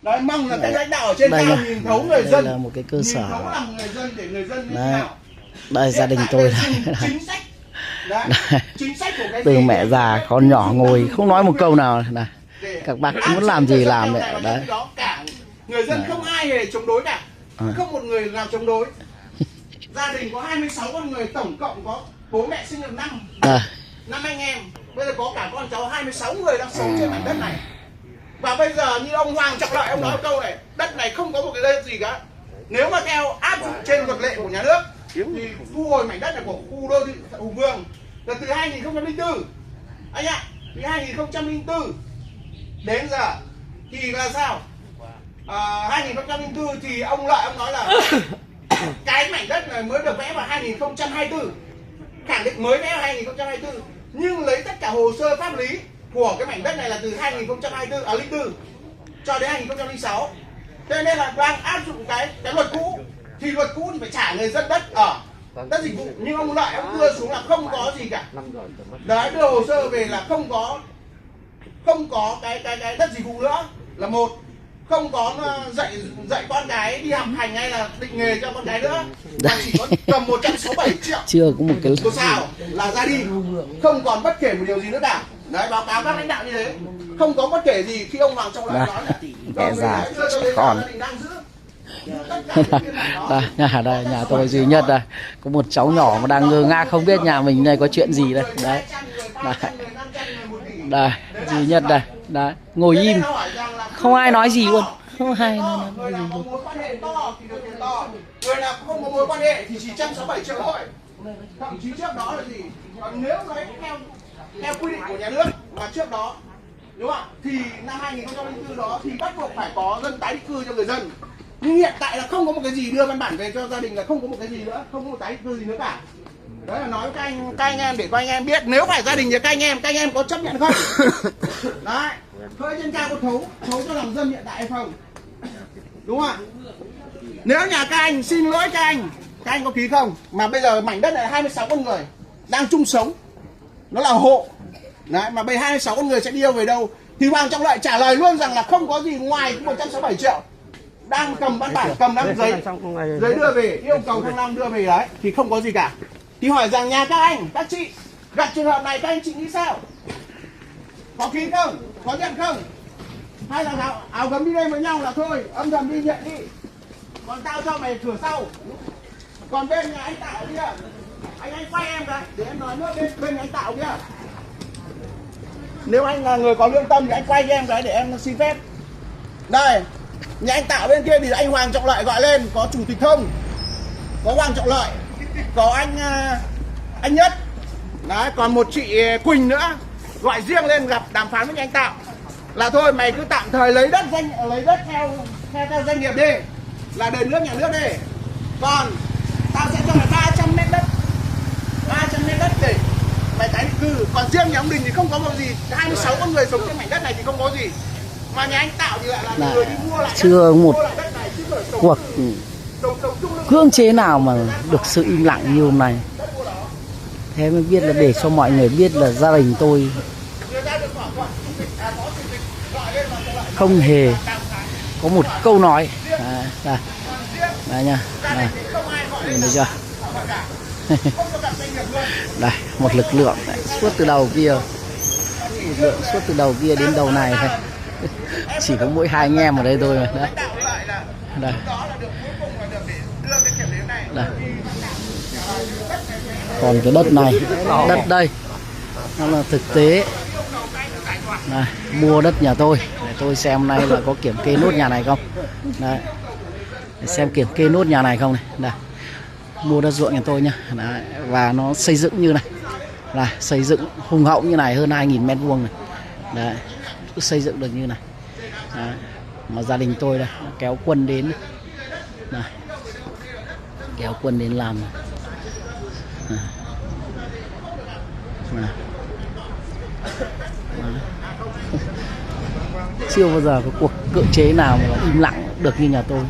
Đấy, mong là các lãnh đạo ở trên cao nhìn thấu người dân. Đây là một cái cơ sở. Nhìn thấu lòng người dân để người dân như thế Đấy. nào. Đây gia đình tôi đây. Chính sách. Đấy. Chính sách của cái Từ gì mẹ già con nhỏ ngồi không nói một câu nào này. Các bác muốn làm gì làm đấy. Đấy. Cả người dân không ai hề chống đối cả. Không một người nào chống đối. Gia đình có 26 con người, tổng cộng có bố mẹ sinh được 5 anh em. Bây giờ có cả con cháu 26 người đang sống trên mảnh đất này. Và bây giờ như ông Hoàng Trọng Lợi ông nói câu này, đất này không có một cái đất gì cả. Nếu mà theo áp dụng trên luật lệ của nhà nước thì thu hồi mảnh đất này của khu đô thị Hùng Vương là từ 2004 anh ạ, từ 2004 đến giờ thì là sao? 2004 thì ông Lợi ông nói là cái mảnh đất này mới được vẽ vào 2024, khẳng định mới vẽ vào 2024, nhưng lấy tất cả hồ sơ pháp lý của cái mảnh đất này là từ 2004 cho đến 2006. Thế nên là đang áp dụng cái luật cũ, thì luật cũ thì phải trả người dân đất ở đất dịch vụ, nhưng ông Lợi ông đưa xuống là không có gì cả. Đấy, đưa hồ sơ về là không có cái đất dịch vụ nữa là một, không có dạy con cái đi học hành hay là định nghề cho con cái nữa, mà chỉ có cầm 167 triệu chưa có một cái một xào là ra đi, không còn bất kể một điều gì nữa cả. Đấy, báo cáo các lãnh đạo như thế, không có bất kể gì. Khi ông Hoàng Trọng Lợi nói là mẹ già còn đây nhà tôi duy nhất đây, có một cháu nhỏ mà đang ngơ ngác không biết nhà mình đây có chuyện gì đây. Đấy, đây duy nhất đây, đấy ngồi im không ai nói gì luôn, không ai nói gì luôn. Người nào không có mối quan hệ thì chỉ 167 triệu thôi. Thậm chí trước đó là gì? Còn nếu lấy theo quy định của nhà nước mà trước đó, đúng không ạ? Thì năm 2004 đó thì bắt buộc phải có dân tái định cư cho người dân. Nhưng hiện tại là không có một cái gì đưa văn bản về cho gia đình, là không có một cái gì nữa, không có một tái định cư gì nữa cả. Đấy là nói với các anh em để cho anh em biết, nếu phải gia đình thì các anh em có chấp nhận không? Đấy, thôi trên cao có thấu cho lòng dân hiện tại hay không? Đúng không ạ? Nếu nhà các anh, xin lỗi các anh có ký không? Mà bây giờ mảnh đất này 26 con người đang chung sống, nó là hộ. Đấy, mà bây 26 con người sẽ đi đâu về đâu? Thì Hoàng Trọng Lợi trả lời luôn rằng là không có gì ngoài 167 triệu. Đang cầm văn bản, cầm đăng giấy đưa về, yêu cầu Thăng Long đưa về đấy, thì không có gì cả. Thì hỏi rằng nhà các anh, các chị gặp trường hợp này các anh chị nghĩ sao? Có ký không? Có nhận không? Hay là áo gấm đi đây với nhau là thôi, âm thầm đi nhận đi. Còn tao cho mày cửa sau. Còn bên nhà anh Tạo kia, anh quay em cái để em nói nữa, bên nhà anh Tạo kia. Nếu anh là người có lương tâm thì anh quay cho em cái để em xin phép. Đây, nhà anh Tạo bên kia thì anh Hoàng Trọng Lợi gọi lên, có chủ tịch Thông, có Hoàng Trọng Lợi, có anh Nhất. Đấy, còn một chị Quỳnh nữa gọi riêng lên gặp đàm phán với nhà anh Tạo. Là thôi mày cứ tạm thời lấy đất theo doanh nghiệp đi, là đền nước nhà nước đi. Còn tao sẽ cho mày 300 mét đất. 300 mét đất để mày tái định cư. Còn riêng nhà ông Đình thì không có một gì. 26 con người sống trên mảnh đất này thì không có gì. Mà nhà anh Tạo thì lại là người đi mua lại đất. Chưa một cuộc cưỡng chế nào mà được sự im lặng như hôm nay. Thế mới biết là để cho mọi người biết là gia đình tôi không hề có một câu nói. Đây nha, đây chưa? Đây một lực lượng suốt từ đầu kia, suốt từ đầu kia đến đầu này thôi. Chỉ có mỗi hai anh em ở đây thôi mà. Đấy. Đây. Đây. Còn cái đất này, đất đây nó là thực tế. Đây, mua đất nhà tôi để tôi xem nay là có kiểm kê nốt nhà này không. Đấy. Để xem kiểm kê nốt nhà này không này. Đây. Mua đất ruộng nhà tôi nhá. Đấy. Và nó xây dựng như này, là xây dựng hùng hậu như này, hơn 2.000 mét vuông này. Đấy. Xây dựng được như này. Đấy. Mà gia đình tôi đây kéo quân đến này. Kéo quân đến làm này. Này. Chưa bao giờ có cuộc cưỡng chế nào mà im lặng được như nhà tôi,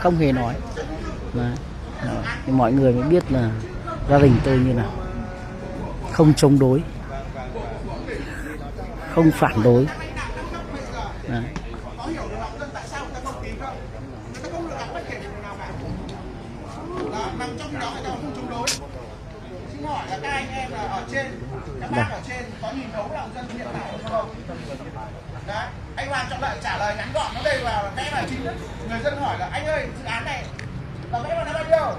không hề nói. Đấy. Thì mọi người mới biết là gia đình tôi như nào, không chống đối, không phản đối. Đấy. người ta không lựa chọn bất kể người nào cả. Đó, nằm trong khi đó người ta không chống đối. Xin hỏi là các anh em là ở trên, các bác ở trên có nhìn thấu lòng dân hiện tại không? Đấy, anh Hoàng chọn lại trả lời ngắn gọn nó đây là vẽ vào chính thức. Người dân hỏi là anh ơi dự án này là vẽ vào năm bao nhiêu?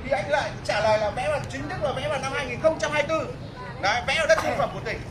Thì anh lại trả lời là vẽ vào chính thức là vẽ vào năm 2024. Đấy, vẽ vào đất thương phẩm của tỉnh.